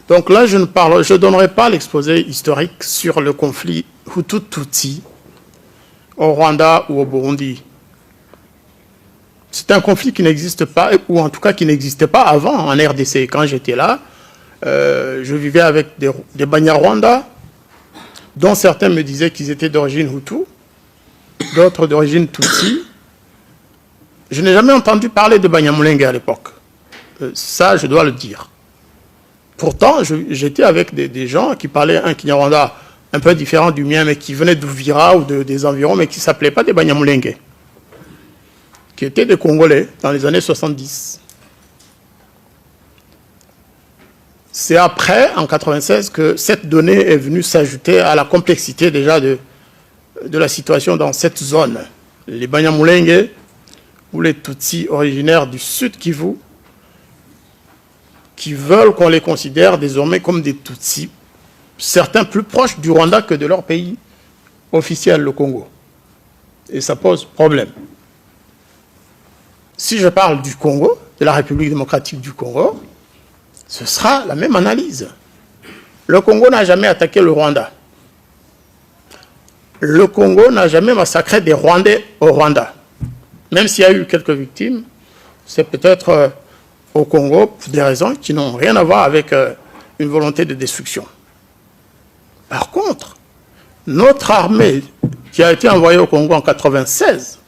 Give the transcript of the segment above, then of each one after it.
Donc là, je ne donnerai pas l'exposé historique sur le conflit Hutu-Tutsi au Rwanda ou au Burundi. C'est un conflit qui n'existe pas, ou en tout cas qui n'existait pas avant en RDC. Quand j'étais là, je vivais avec des Banyarwanda, dont certains me disaient qu'ils étaient d'origine Hutu, d'autres d'origine Tutsi. Je n'ai jamais entendu parler de Banyamulenge à l'époque. Ça, je dois le dire. Pourtant, j'étais avec des gens qui parlaient un Kinyarwanda un peu différent du mien, mais qui venaient d'Ouvira ou des environs, mais qui ne s'appelaient pas des Banyamulenge, qui étaient des Congolais dans les années 70. C'est après, en 1996, que cette donnée est venue s'ajouter à la complexité déjà de la situation dans cette zone. Les Banyamulenge ou les Tutsis originaires du sud Kivu, qui veulent qu'on les considère désormais comme des Tutsis, certains plus proches du Rwanda que de leur pays officiel, le Congo. Et ça pose problème. Si je parle du Congo, de la République démocratique du Congo, ce sera la même analyse. Le Congo n'a jamais attaqué le Rwanda. Le Congo n'a jamais massacré des Rwandais au Rwanda. Même s'il y a eu quelques victimes, c'est peut-être au Congo pour des raisons qui n'ont rien à voir avec une volonté de destruction. Par contre, notre armée qui a été envoyée au Congo en 1996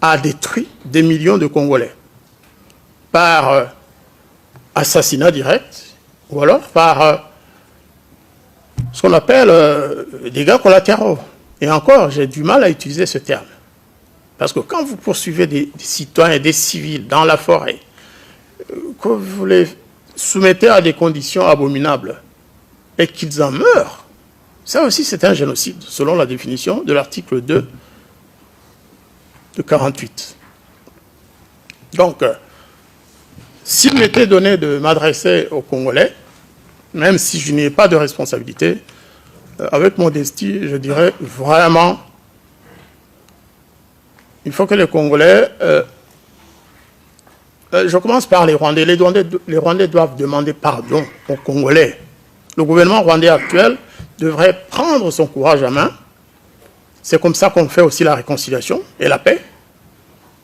a détruit des millions de Congolais par assassinat direct ou alors par ce qu'on appelle dégâts collatéraux. Et encore, j'ai du mal à utiliser ce terme. Parce que quand vous poursuivez des citoyens et des civils dans la forêt, que vous les soumettez à des conditions abominables et qu'ils en meurent, ça aussi c'est un génocide, selon la définition de l'article 2 de 1948. Donc, s'il m'était donné de m'adresser aux Congolais, même si je n'y ai pas de responsabilité, avec modestie, je dirais vraiment, il faut que les Congolais, je commence par les Rwandais. Les Rwandais doivent demander pardon aux Congolais. Le gouvernement rwandais actuel devrait prendre son courage à main. C'est comme ça qu'on fait aussi la réconciliation et la paix.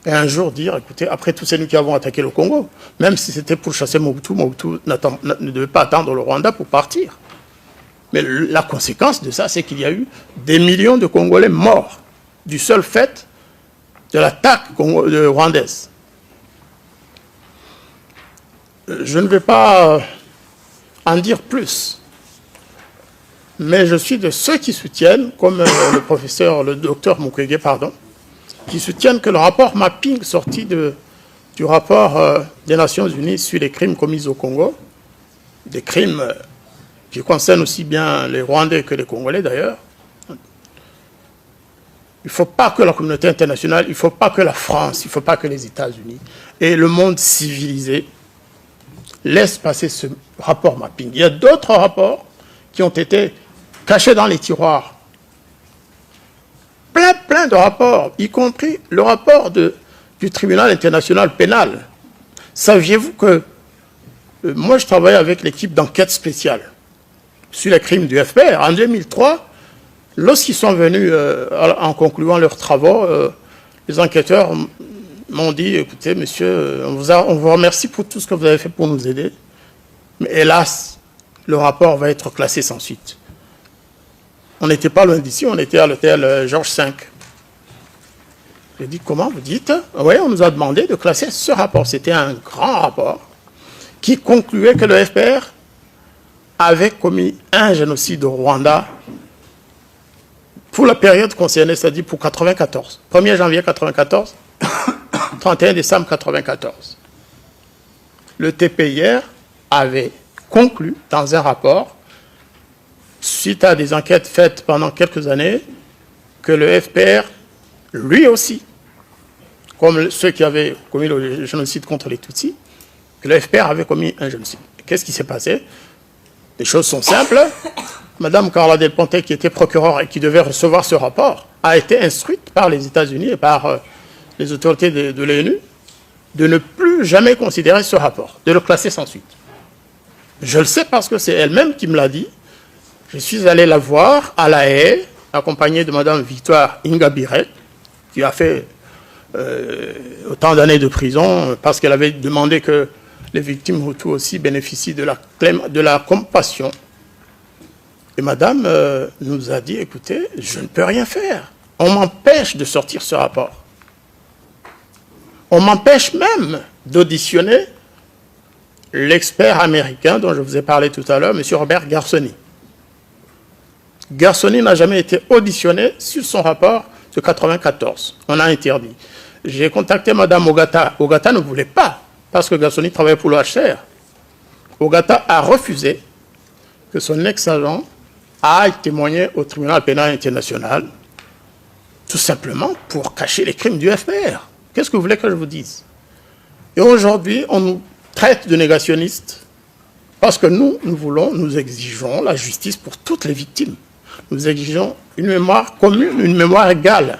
Et un jour dire, écoutez, après tout, c'est nous qui avons attaqué le Congo. Même si c'était pour chasser Mobutu, Mobutu ne devait pas attendre le Rwanda pour partir. Mais la conséquence de ça, c'est qu'il y a eu des millions de Congolais morts du seul fait de l'attaque rwandaise. Je ne vais pas en dire plus, mais je suis de ceux qui soutiennent, comme le docteur Mukwege, qui soutiennent que le rapport mapping sorti du rapport des Nations Unies sur les crimes commis au Congo, des crimes qui concernent aussi bien les Rwandais que les Congolais d'ailleurs, il ne faut pas que la communauté internationale, il ne faut pas que la France, il ne faut pas que les États-Unis et le monde civilisé laissent passer ce rapport mapping. Il y a d'autres rapports qui ont été cachés dans les tiroirs. Plein de rapports, y compris le rapport du tribunal international pénal. Saviez-vous que moi je travaille avec l'équipe d'enquête spéciale sur les crimes du FPR. En 2003, lorsqu'ils sont venus en concluant leurs travaux, les enquêteurs m'ont dit, écoutez, monsieur, on vous remercie pour tout ce que vous avez fait pour nous aider, mais hélas, le rapport va être classé sans suite. On n'était pas loin d'ici, on était à l'hôtel Georges V. J'ai dit, comment vous dites? Oui, on nous a demandé de classer ce rapport. C'était un grand rapport qui concluait que le FPR avait commis un génocide au Rwanda pour la période concernée, c'est-à-dire pour 1994. 1er janvier 1994, 31 décembre 1994. Le TPIR avait conclu dans un rapport, suite à des enquêtes faites pendant quelques années, que le FPR, lui aussi, comme ceux qui avaient commis le génocide contre les Tutsis, que le FPR avait commis un génocide. Qu'est-ce qui s'est passé? Les choses sont simples. Madame Carla Del Ponte, qui était procureure et qui devait recevoir ce rapport, a été instruite par les États-Unis et par les autorités de l'ONU de ne plus jamais considérer ce rapport, de le classer sans suite. Je le sais parce que c'est elle-même qui me l'a dit. Je suis allé la voir à La Haye, accompagnée de Mme Victoire Ingabire, qui a fait autant d'années de prison parce qu'elle avait demandé que les victimes Hutus aussi bénéficient de la compassion. Et Madame nous a dit, écoutez, je ne peux rien faire. On m'empêche de sortir ce rapport. On m'empêche même d'auditionner l'expert américain dont je vous ai parlé tout à l'heure, M. Robert Garsoni. Garsoni n'a jamais été auditionné sur son rapport de 1994. On a interdit. J'ai contacté Mme Ogata. Ogata ne voulait pas, parce que Garsoni travaillait pour l'OHCR. Ogata a refusé que son ex-agent aille témoigner au tribunal pénal international, tout simplement pour cacher les crimes du FPR. Qu'est-ce que vous voulez que je vous dise? Et aujourd'hui, on nous traite de négationnistes parce que nous exigeons la justice pour toutes les victimes. Nous exigeons une mémoire commune, une mémoire égale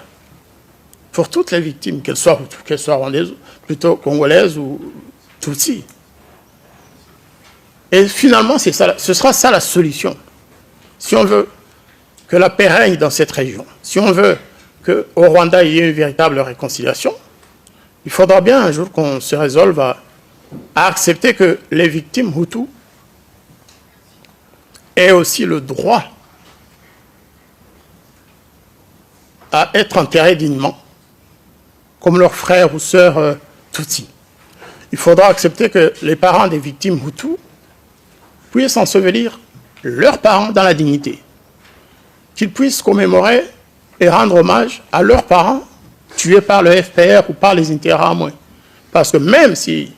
pour toutes les victimes, qu'elles soient rwandaises, plutôt congolaises ou tutsis. Et finalement, ce sera ça la solution. Si on veut que la paix règne dans cette région, si on veut qu'au Rwanda, il y ait une véritable réconciliation, il faudra bien un jour qu'on se résolve à accepter que les victimes Hutus aient aussi le droit à être enterrés dignement, comme leurs frères ou sœurs Tutsis. Il faudra accepter que les parents des victimes Hutus puissent ensevelir leurs parents dans la dignité, qu'ils puissent commémorer et rendre hommage à leurs parents tués par le FPR ou par les Interahamwe. Parce que même si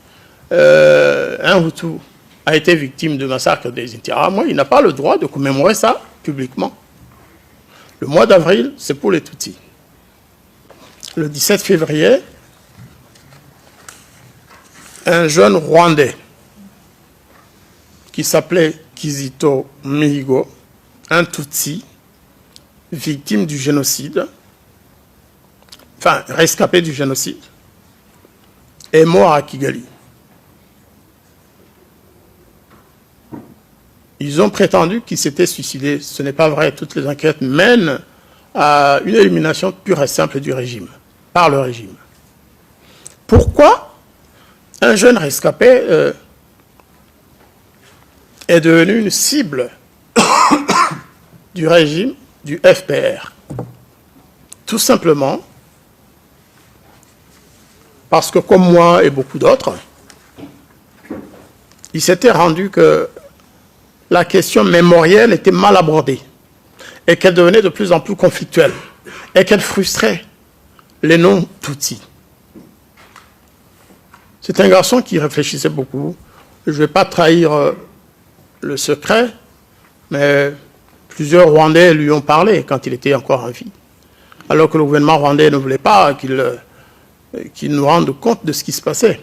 un Hutu a été victime de massacre des Interahamwe, il n'a pas le droit de commémorer ça publiquement. Le mois d'avril, c'est pour les Tutsis. Le 17 février, un jeune Rwandais qui s'appelait Kizito Mihigo, un Tutsi, victime du génocide, enfin rescapé du génocide, est mort à Kigali. Ils ont prétendu qu'il s'était suicidé. Ce n'est pas vrai. Toutes les enquêtes mènent à une élimination pure et simple du régime, par le régime. Pourquoi un jeune rescapé est devenu une cible du régime du FPR? Tout simplement parce que, comme moi et beaucoup d'autres, il s'était rendu que la question mémorielle était mal abordée et qu'elle devenait de plus en plus conflictuelle et qu'elle frustrait les non-Tutsis. C'est un garçon qui réfléchissait beaucoup. Je ne vais pas trahir le secret, mais plusieurs Rwandais lui ont parlé quand il était encore en vie, alors que le gouvernement rwandais ne voulait pas qu'il nous rende compte de ce qui se passait.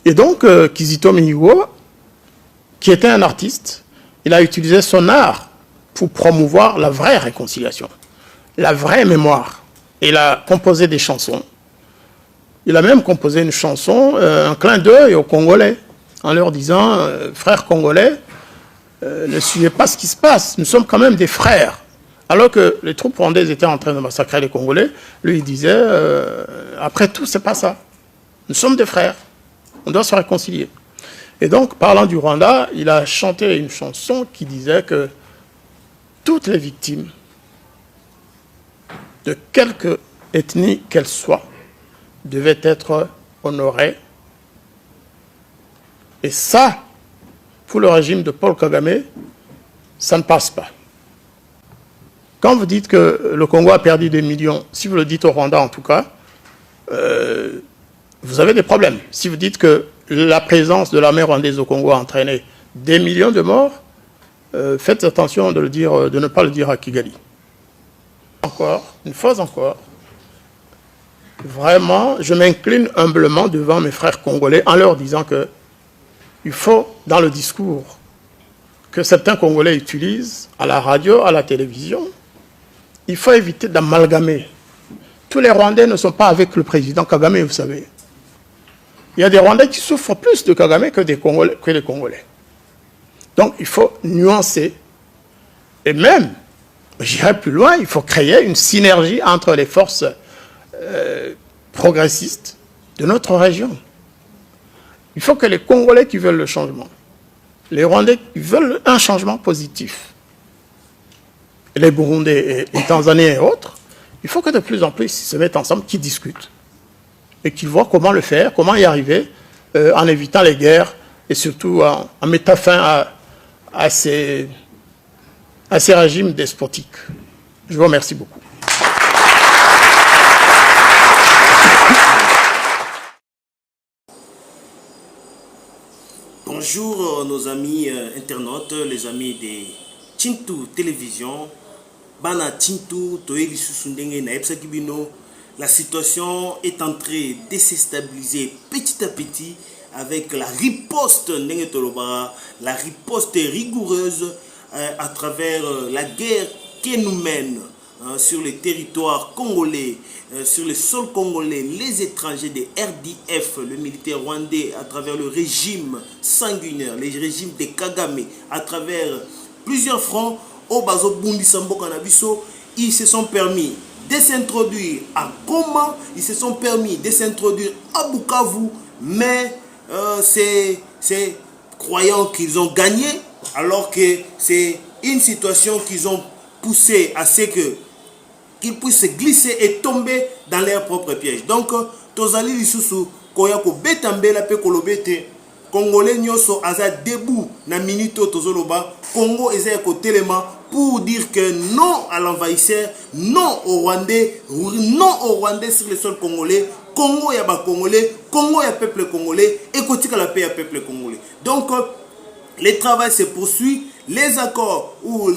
Et donc, Kizito Mihigo, qui était un artiste, il a utilisé son art pour promouvoir la vraie réconciliation, la vraie mémoire. Il a composé des chansons. Il a même composé une chanson, un clin d'œil aux Congolais, en leur disant « Frères congolais, ne suivez pas ce qui se passe, nous sommes quand même des frères ». Alors que les troupes rwandaises étaient en train de massacrer les Congolais, lui il disait « Après tout, c'est pas ça. Nous sommes des frères. On doit se réconcilier ». Et donc, parlant du Rwanda, il a chanté une chanson qui disait que toutes les victimes, de quelque ethnie qu'elles soient, devaient être honorées. Et ça, pour le régime de Paul Kagame, ça ne passe pas. Quand vous dites que le Congo a perdu des millions, si vous le dites au Rwanda en tout cas, vous avez des problèmes. Si vous dites que la présence de l'armée rwandaise au Congo a entraîné des millions de morts, faites attention de ne pas le dire à Kigali. Encore, une fois encore, vraiment, je m'incline humblement devant mes frères congolais en leur disant que il faut, dans le discours que certains Congolais utilisent, à la radio, à la télévision, il faut éviter d'amalgamer. Tous les Rwandais ne sont pas avec le président Kagame, vous savez. Il y a des Rwandais qui souffrent plus de Kagame que les Congolais. Donc il faut nuancer. Et même, j'irai plus loin, il faut créer une synergie entre les forces progressistes de notre région. Il faut que les Congolais qui veulent le changement, les Rwandais qui veulent un changement positif, les Burundais et les Tanzaniens et autres, il faut que de plus en plus ils se mettent ensemble, qu'ils discutent et qu'ils voient comment le faire, comment y arriver en évitant les guerres et surtout en mettant fin à ces régimes despotiques. Je vous remercie beaucoup. Bonjour nos amis internautes, les amis de Tintu Télévision. Bana Tintu Toeli Susundenge na Epsa Kibino. La situation est en train de déstabiliser petit à petit avec la riposte Ndenge Toloba, la riposte rigoureuse à travers la guerre que nous mène sur les territoires congolais, sur le sol congolais, les étrangers des RDF, le militaire rwandais, à travers le régime sanguinaire, le régime de Kagame, à travers plusieurs fronts, au Bazo Bundi Sambo Kanabiso, ils se sont permis de s'introduire à Goma, ils se sont permis de s'introduire à Bukavu, mais c'est croyant qu'ils ont gagné, alors que c'est une situation qu'ils ont poussé à ce qu'ils puissent se glisser et tomber dans leur propre piège. Donc, Tozali Lisusu, Koyako Betambela Pe Kolobete, Congolais Nyoso Aza debout na minute Tozoloba, Congo Ezeko Téléma pour dire que non à l'envahisseur, non au Rwandais sur le sol congolais, Congo Yaba Congolais, Congo Y'a peuple congolais, et Kotika la paix à peuple congolais. Donc, le travail se poursuit, les accords ou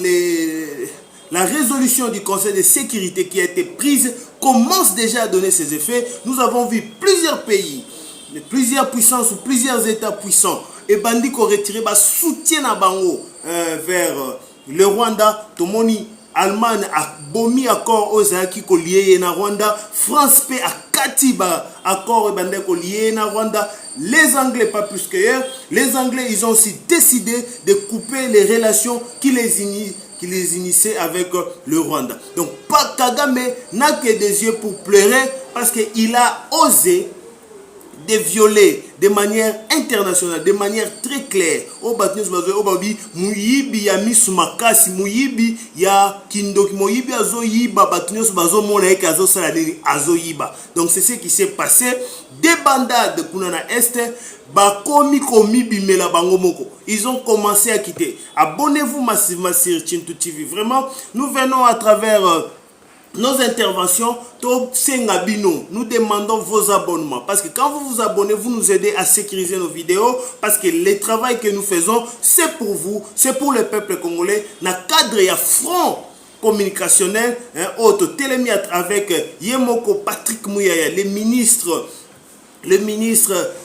la résolution du Conseil de sécurité qui a été prise commence déjà à donner ses effets. Nous avons vu plusieurs pays, plusieurs puissances ou plusieurs États puissants et bandits qui ont retiré soutien à Bango vers le Rwanda. Tomoni, Allemagne a bomi accord aux Zaki qui lié na Rwanda. France paix a Katiba accord et bandits qui lié na Rwanda. Les Anglais, pas plus qu'ailleurs, les Anglais, ils ont aussi décidé de couper les relations qui les initiaient avec le Rwanda. Donc, Kagame n'a que des yeux pour pleurer parce qu'il a osé de violer de manière internationale, de manière très claire. Muyibi ya misumakasi, muyibi ya kindoki, muyibi azoyiba, batunyo bazo mona eke azo saladiri azoyiba. Donc c'est ce qui s'est passé. Des bandades de Kunana Est, bakomi komi bimela bango moko. Ils ont commencé à quitter. Abonnez-vous massivement sur Tintu TV. Vraiment, nous venons à travers nos interventions, nous demandons vos abonnements. Parce que quand vous vous abonnez, vous nous aidez à sécuriser nos vidéos. Parce que le travail que nous faisons, c'est pour vous, c'est pour le peuple congolais. Dans le cadre, il y a front communicationnel, auto télémi avec Yemoko Patrick Mouyaya, le ministre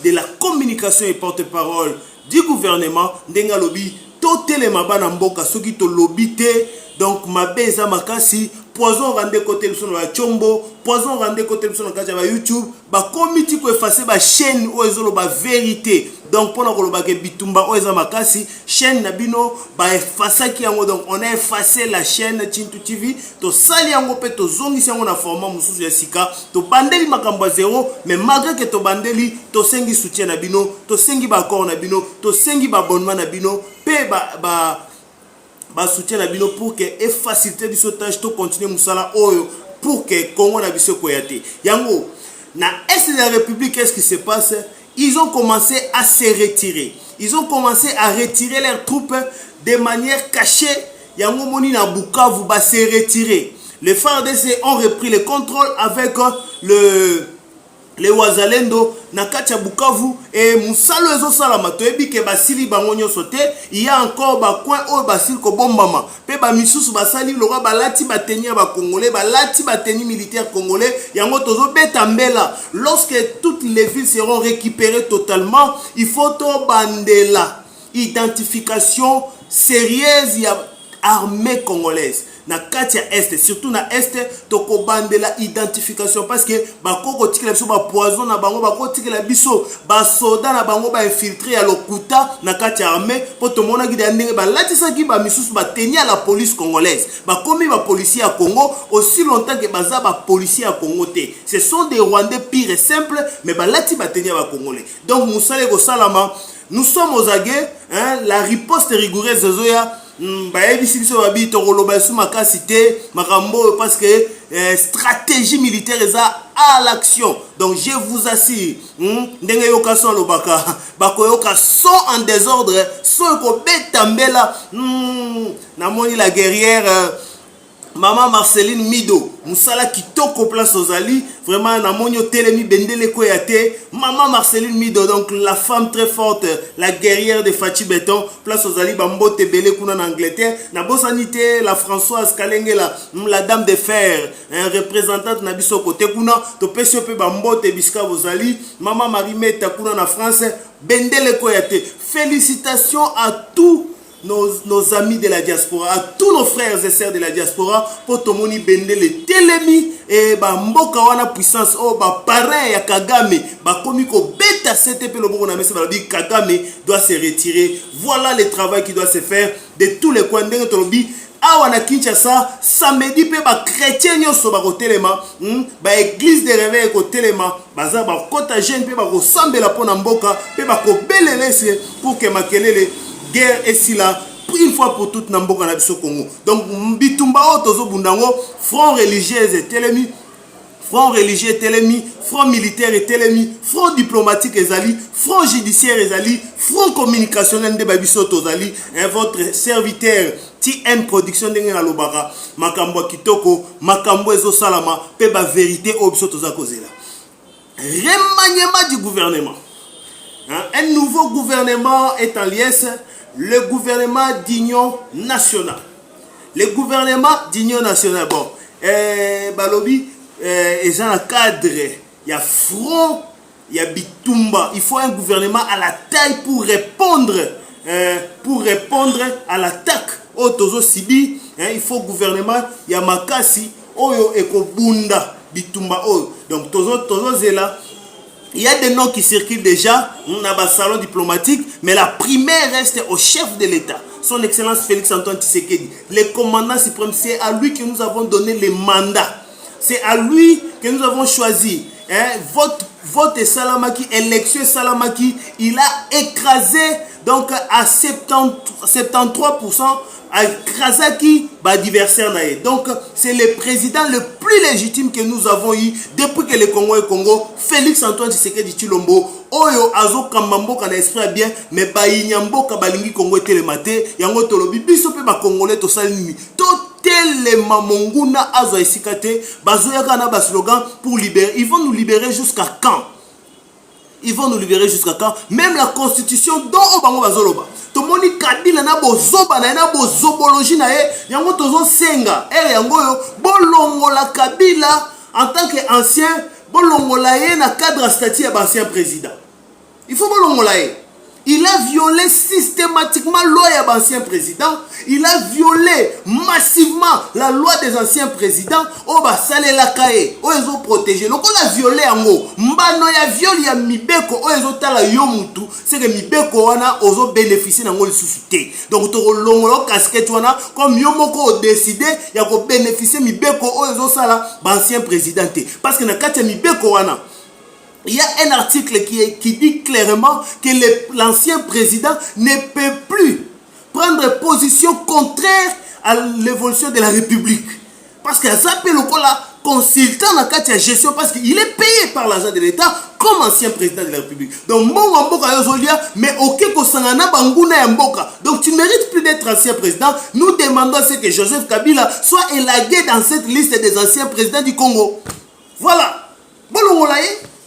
de la communication et porte-parole du gouvernement, Ndenga Lobi, to téléma bana mboka, soki to lobite, donc ma beza makasi, poison rende côté le son de Chombo, poison rende côté le son de YouTube, ba comité ko effacer ba chaîne o ezolo ba vérité. Donc pour la que bitumba o eza makasi, chaîne nabino ba effacer ki yango, donc on a effacé la chaîne Tintu TV, to sali yango pe to zongi yango na format mususu ya sika, to bandeli makambo zéro, mais malgré que to bandeli, to sengi soutien nabino, to sengi ba accord nabino, to sengi ba abonnement nabino, pe ba soutien nabino pour que et faciliter du sautage to continuer musala oyo pour que Congo na biso koyate. Yango na est de la République, qu'est-ce qui se passe? Ils ont commencé à se retirer. Ils ont commencé à retirer leurs troupes de manière cachée. Yango moni na Bukavu va se retirer. Les FARDC ont repris le contrôle avec les Wazalendo na kati ya Bukavu et musalo ezo sala matoyebi ke basili bango nyoso te. Il y a encore ba coin o basili ko bombama pe ba misusu basali lora balati bateni ya ba congolais, balati bateni militaire congolais. Yango tozo beta mbela, lorsque toutes les villes seront récupérées totalement, il faut to bandela identification sérieuse ya armée congolaise na kati ya est, surtout na est tokobandela identification parce que bakoko tikela biso ba poison na bango, bako tikela biso ba soda na bango ba infiltré ya lokuta na kati ya armée po to mona gida ndenge ba latisa ki ba misusu ba tenia la police congolaise, ba komi ba policier à Congo aussi longtemps que baza ba policier à Congo te. Ce sont des Rwandais pires et simples mais ba lati ba tenia ba congolais. Donc musale ko salama, nous sommes aux aguets, hein, la riposte rigoureuse de Zoya. Parce que stratégie militaire est à l'action. Donc je vous assure, sont en désordre, sont la guerrière Maman Marceline Mido, Moussala Kitoko place aux Ali, vraiment Namonio Telemi Bendele Koyate, Maman Marceline Mido, donc la femme très forte, la guerrière de Fachi Béton, place aux Ali, Bambo Tebele Kuna en Angleterre, Nabosanité, la Françoise Kalenge, la dame de fer, représentante Nabiso Kote Kuna, Topesiope Bambo Tebiska Vozali, Maman Marimeta Kuna en France, Bendele Koyate. Félicitations à tous nos amis de la diaspora, à tous nos frères et sœurs de la diaspora, pour Tomoni Bendele Telemi et Mboka wana puissance oh ba parrain ya Kagame, ba komiko beta CTP le bon na Kagame doit se retirer. Voilà le travail qui doit se faire de tous les coins de Tolobi. Awana Kinshasa samedi pe ba chrétien nyoso ba kotelema ba église de réveil kotelema baza ba kota jeune pe ba ko sambela pona mboka pe ba ko belelese pour que makelele guerre est si là une fois pour toutes Namboka na biso Congo. Donc bitumba otozo bundango front religieux et telemi, front religieux telemi, front militaire et telemi, front diplomatique ezali, front judiciaire ezali, front communicationnel de babiso tozali, votre serviteur TN production ndenge na lobaka makambo kitoko makambo ezo salama pe ba vérité obiso toza kozela. Remaniement du gouvernement. Un nouveau gouvernement est en liesse, le gouvernement d'union nationale. Le gouvernement d'union nationale, bon, Balobi, et dans le cadre, il y a front, il y a bitumba. Il faut un gouvernement à la taille pour répondre à l'attaque. Otozo Sibi, il faut gouvernement, il y a Makasi, Oyo Ekobunda, bitumba Oyo. Donc, Tozo Zela. Il y a des noms qui circulent déjà, on a un salon diplomatique, mais la primaire reste au chef de l'État, son Excellence Félix Antoine Tshisekedi. Le commandant suprême, c'est à lui que nous avons donné les mandats. C'est à lui que nous avons choisi. Vote Salamaki, élection Salamaki, il a écrasé donc à 73%. Krasaki, adversaire naé. Donc c'est le président le plus légitime que nous avons eu depuis que le Congo est Congo, Félix Antoine Tshisekedi Tshilombo. Oyo azo kambambo kana esprit bien, mais ba inyambo kabalingi Congo telemate, yango tolobi biso pe ba congolais to salini. Totelema monguna azo esikate, bazoya kana ba slogan pour libérer. Ils vont nous libérer jusqu'à quand? Ils vont nous libérer jusqu'à quand? Même la constitution dont Obango Bazoloba. Tomoni Kabila na bozoba na bozobologie na ye, yango tozo senga. Yango yo bolongo la Kabila en tant qu'ancien, bolongo la ye na cadre statut ya ancien président. Il faut bolongo la ye. Il a violé systématiquement la loi de l'ancien président. Il a violé massivement la loi des anciens présidents. Oh bah ça les lakaye. Oh ils ont protégé. Donc on a violé en haut. Mbano ya viol ya mibeko. Oh ils ont tala yomutu. C'est que mibeko wana ozo bénéficier dans le sous-souté. Donc to longolo casquette wana comme yomoko décidé ya ko bénéficier mibeko oh ils ont ça là ancien président. Parce que na kati mibeko wana il y a un article qui dit clairement que l'ancien président ne peut plus prendre position contraire à l'évolution de la République. Parce que ça peut le consultant dans la gestion parce qu'il est payé par l'argent de l'État comme ancien président de la République. Donc, mais ok, donc tu ne mérites plus d'être ancien président. Nous demandons à ce que Joseph Kabila soit élagué dans cette liste des anciens présidents du Congo. Voilà.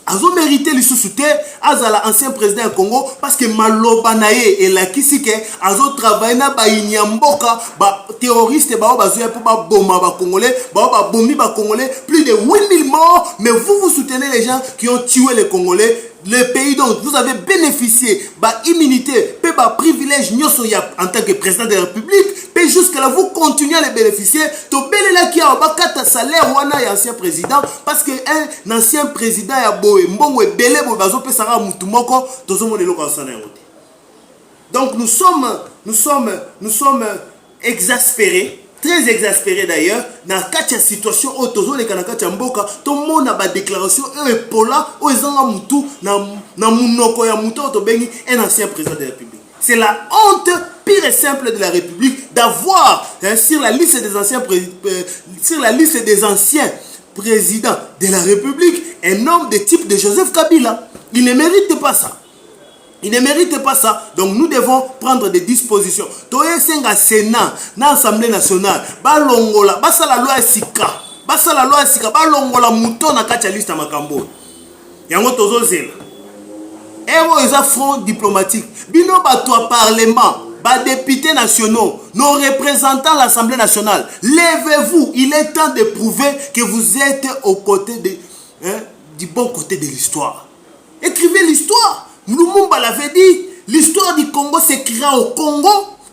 Azo mérité le sous-souté azala ancien président du Congo parce que maloba nae et la kisike azo travailler na ba inyamboka ba terroriste ba bazoya pour ba bomba ba congolais ba bombi ba congolais plus de 8000 morts mais vous soutenez les gens qui ont tué les Congolais. Le pays dont vous avez bénéficié bah immunité pe ba privilège nyoso ya en tant que président de la République, puis jusque là vous continuez à les bénéficier. To belela ki a bakata salaire wana ya ancien président parce que un ancien président ya boye mbongo ebele bo bazo pesa ka mutu moko tozo mona eloko sana yango. Donc nous sommes exaspérés, très exaspérés d'ailleurs, dans la situation où tous les Kanakati Mboka, tout le monde a des déclarations, et Paula, où ils ont moutou, na munoko ya moutou, un ancien président de la République. C'est la honte pire et simple de la République d'avoir sur la liste des anciens présidents de la République un homme de type de Joseph Kabila. Il ne mérite pas ça. Il ne mérite pas ça. Donc nous devons prendre des dispositions. Toye senga Sénat, na Assemblée nationale, balongola, basa la loi sika. Basa la loi sika, balongola mouton na kacha liste makambo. Yango tozo zela. Ewo eza front diplomatique. Bino bato parlement, ba députés nationaux, nos représentants à l'Assemblée nationale. Levez-vous, il est temps de prouver que vous êtes aux côtés du bon côté de l'histoire. Écrivez l'histoire. Lumumba l'avait dit, l'histoire du Congo s'écrira au Congo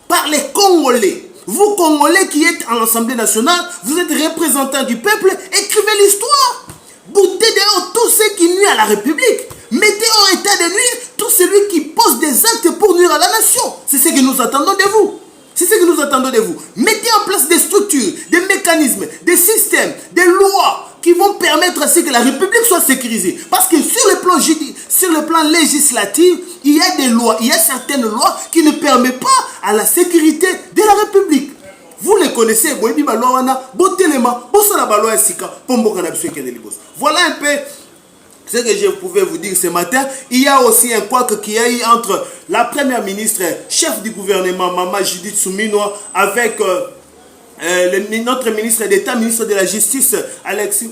par les Congolais. Vous Congolais qui êtes à l'Assemblée nationale, vous êtes représentants du peuple, écrivez l'histoire. Boutez dehors tous ceux qui nuisent à la République. Mettez en état de nuire tout celui qui pose des actes pour nuire à la nation. C'est ce que nous attendons de vous. C'est ce que nous attendons de vous. Mettez en place des structures, des mécanismes, des systèmes, des lois qui vont permettre à ce que la République soit sécurisée. Parce que sur le plan législatif, il y a des lois, il y a certaines lois qui ne permettent pas à la sécurité de la République. Vous les connaissez, voilà un peu ce que je pouvais vous dire ce matin. Il y a aussi un couac qui a eu entre la première ministre, chef du gouvernement, Maman Judith Souminoa, avec notre ministre d'État, ministre de la Justice, Alexis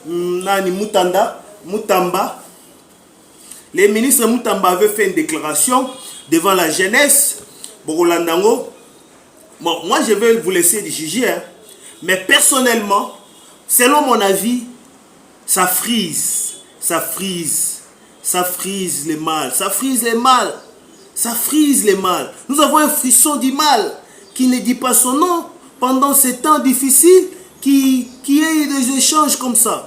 Moutamba. Le ministre Moutamba avait fait une déclaration devant la jeunesse, Borolandango. Bon, moi je vais vous laisser juger, hein. Mais personnellement, selon mon avis, ça frise les mal, ça frise les mal. Nous avons un frisson du mal qui ne dit pas son nom pendant ces temps difficiles qui ait des échanges comme ça.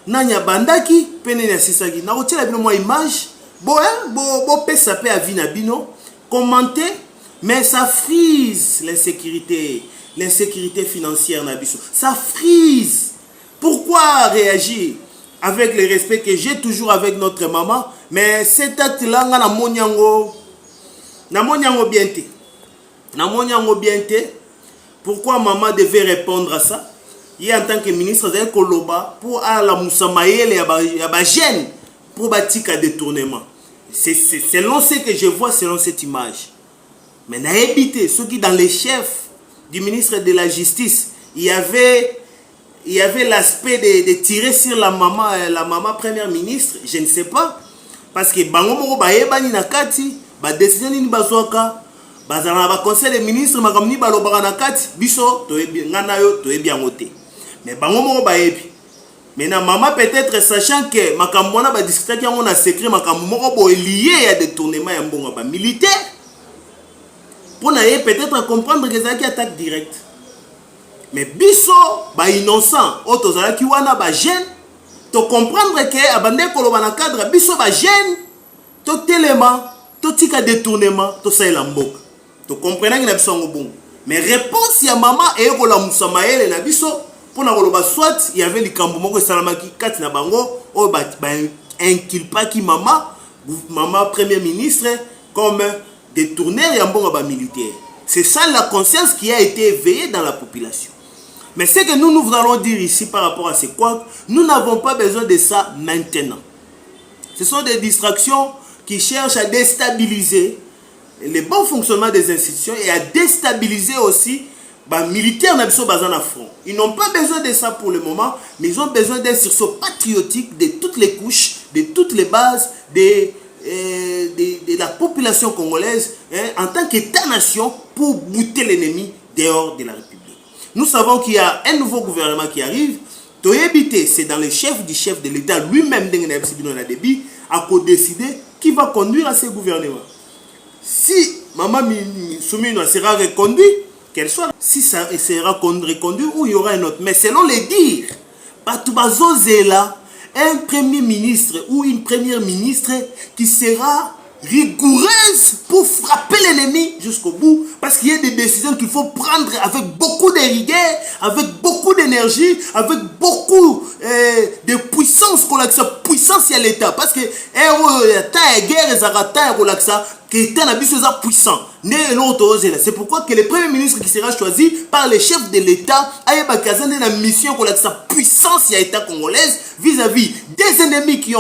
Nanya bandaki, penenya sisagi. Na otela bino moi image, bo pesa pe avina bino, commenter, mais ça frise l'insécurité financière na biso. Ça frise. Pourquoi réagir avec le respect que j'ai toujours avec notre maman, mais cet acte-là, na monyango bien té. Pourquoi maman devait répondre à ça? Il en tant que ministre de Koloba pour la Moussamaïel et à gêne pour bâtir un détournement. C'est selon ce que je vois, selon cette image. Mais n'a évité ceux qui dans les chefs du ministre de la Justice, il y avait l'aspect de tirer sur la maman première ministre, je ne sais pas. Parce que bango moko bayebani na kati, ba décision ni bazwaka, bazana ba conseil des ministres makamni balobaka na kati, biso to ngana yo to bien ngote. Mais bango moko bayebi. Mais na maman peut-être sachant que makambo na ba discuter ki on a secret makambo moko bo lié à détournement ya mbongo ba militaire. Pour na peut-être comprendre que ça qui attaque direct. Mais biso ba innocent otozala ki wana ba jeune to comprendre que abande koloba na cadre biso ba jeune to télément to tika détournement to saela mboka to comprendre que na biso ngobon. Mais réponse ya maman et ko la musamaele na biso pour na koloba soit il y avait likambo moko salamaki kati na bango o ba inculpa ki maman premier ministre comme détourneur ya mbongo ba militaire. C'est ça la conscience qui a été éveillée dans la population. Mais ce que nous allons dire ici par rapport à ces quoi, nous n'avons pas besoin de ça maintenant. Ce sont des distractions qui cherchent à déstabiliser le bon fonctionnement des institutions et à déstabiliser aussi les militaires na front. Ils n'ont pas besoin de ça pour le moment, mais ils ont besoin d'un sursaut patriotique de toutes les couches, de toutes les bases, de la population congolaise en tant qu'État-nation pour bouter l'ennemi dehors de la République. Nous savons qu'il y a un nouveau gouvernement qui arrive. C'est dans le chef du chef de l'État lui-même à décider qui va conduire à ce gouvernement. si Maman Soumino sera reconduit, qu'elle soit, si ça sera reconduit ou il y aura un autre. Mais selon les dires, là, un premier ministre ou une première ministre qui sera rigoureuse pour frapper l'ennemi jusqu'au bout, parce qu'il y a des décisions qu'il faut prendre avec beaucoup de rigueur, avec beaucoup d'énergie, avec beaucoup de puissance, puissance à l'État, parce que puissant. C'est pourquoi que le premier ministre qui sera choisi par les chefs de l'État a la mission pour la puissance à l'État congolaise vis-à-vis des ennemis qui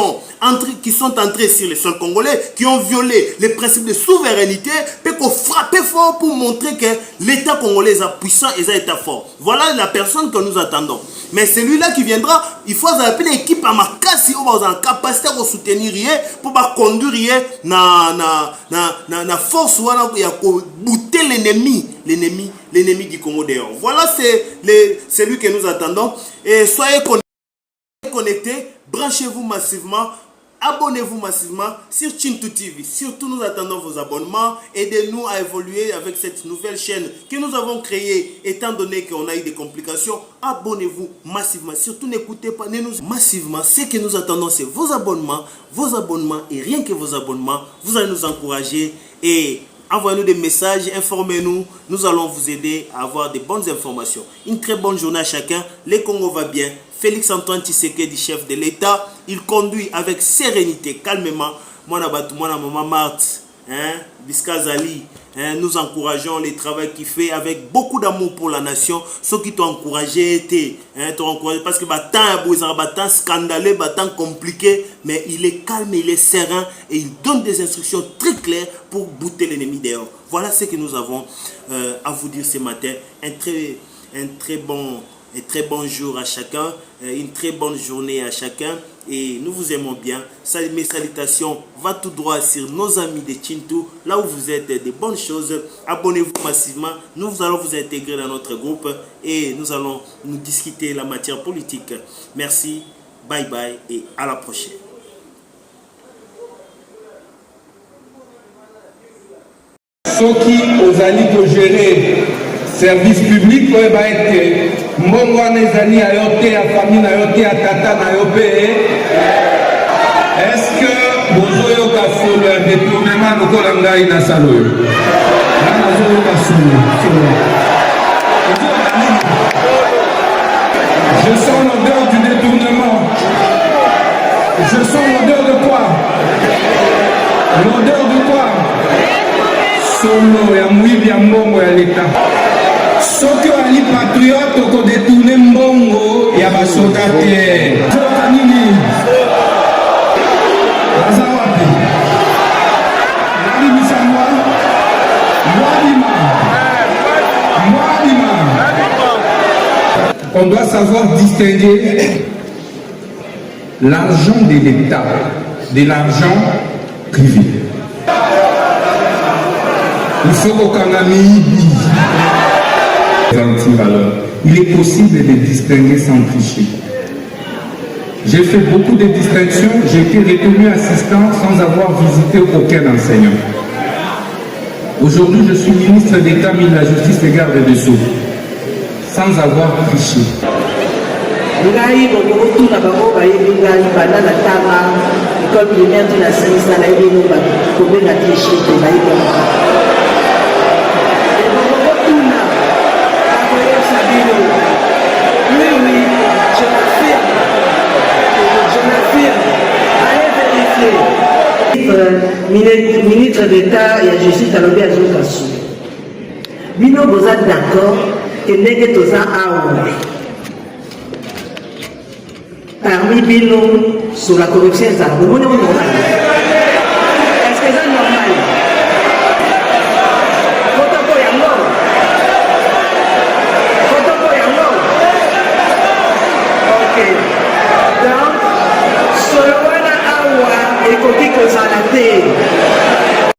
sont entrés sur le sol congolais, qui ont violé les principes de souveraineté, puis qu'on frappe fort pour montrer que l'État congolais est puissant et est fort. Voilà la personne que nous attendons. Mais celui-là qui viendra, il faut appeler une équipe à ma casse, si on va en capacité de soutenir rien, pour conduire na force ou bouter l'ennemi du Congo dehors. Voilà, c'est celui que nous attendons. Et soyez connectés, branchez-vous massivement, abonnez-vous massivement sur Chintu TV. Surtout, nous attendons vos abonnements. Aidez-nous à évoluer avec cette nouvelle chaîne que nous avons créée, étant donné qu'on a eu des complications. Abonnez-vous massivement. Surtout, n'écoutez pas, massivement. Ce que nous attendons, c'est vos abonnements, et rien que vos abonnements, vous allez nous encourager et envoyez-nous des messages, informez-nous. Nous allons vous aider à avoir de bonnes informations. Une très bonne journée à chacun. Le Congo va bien. Félix Antoine Tshisekedi, chef de l'État, il conduit avec sérénité, calmement. Moi, maman Marthe, Biskazali, nous encourageons le travail qu'il fait avec beaucoup d'amour pour la nation. Ceux qui t'ont encouragé, parce que batan scandaleux, batan compliqué, mais il est calme, il est serein et il donne des instructions très claires pour bouter l'ennemi dehors. Voilà ce que nous avons à vous dire ce matin. Un très bon jour à chacun, une très bonne journée à chacun et nous vous aimons bien. Mes salutations va tout droit sur nos amis de Chintu, là où vous êtes, de bonnes choses. Abonnez-vous massivement, nous allons vous intégrer dans notre groupe et nous allons nous discuter la matière politique. Merci, bye bye et à la prochaine. Ceux qui aux alliés pour gérer service public va être mbongo ezali ya yo te, ya famille na yo te, ya tata na yo pe. Est-ce que bozoyoka solo ya détournement lokola ngai na salo oyo? Nga nazoyoka solo. Je sens l'odeur du détournement. Je sens l'odeur de quoi? L'odeur de quoi? Solo ya mwibi ya mbongo ya l'État. Soki wali patriote ko détourner mbongo ya basoda te. Soka nini? Baza wapi? Nani misangwa? Mwabima. On doit savoir distinguer l'argent de l'État de l'argent privé. Il faut qu'on il est possible de distinguer sans tricher. J'ai fait beaucoup de distinctions, j'ai été retenu assistant sans avoir visité aucun enseignant. Aujourd'hui, je suis ministre d'État, ministre de la Justice et garde des Sceaux, sans avoir triché. Ministre d'État et la justice à l'objet à Zokassou. Bino, vous êtes d'accord que n'est que ça a parmi Bino sur la corruption, ça vous est normal. Est-ce que c'est normal? Ok. Donc, selon la awa, et côté que ça a la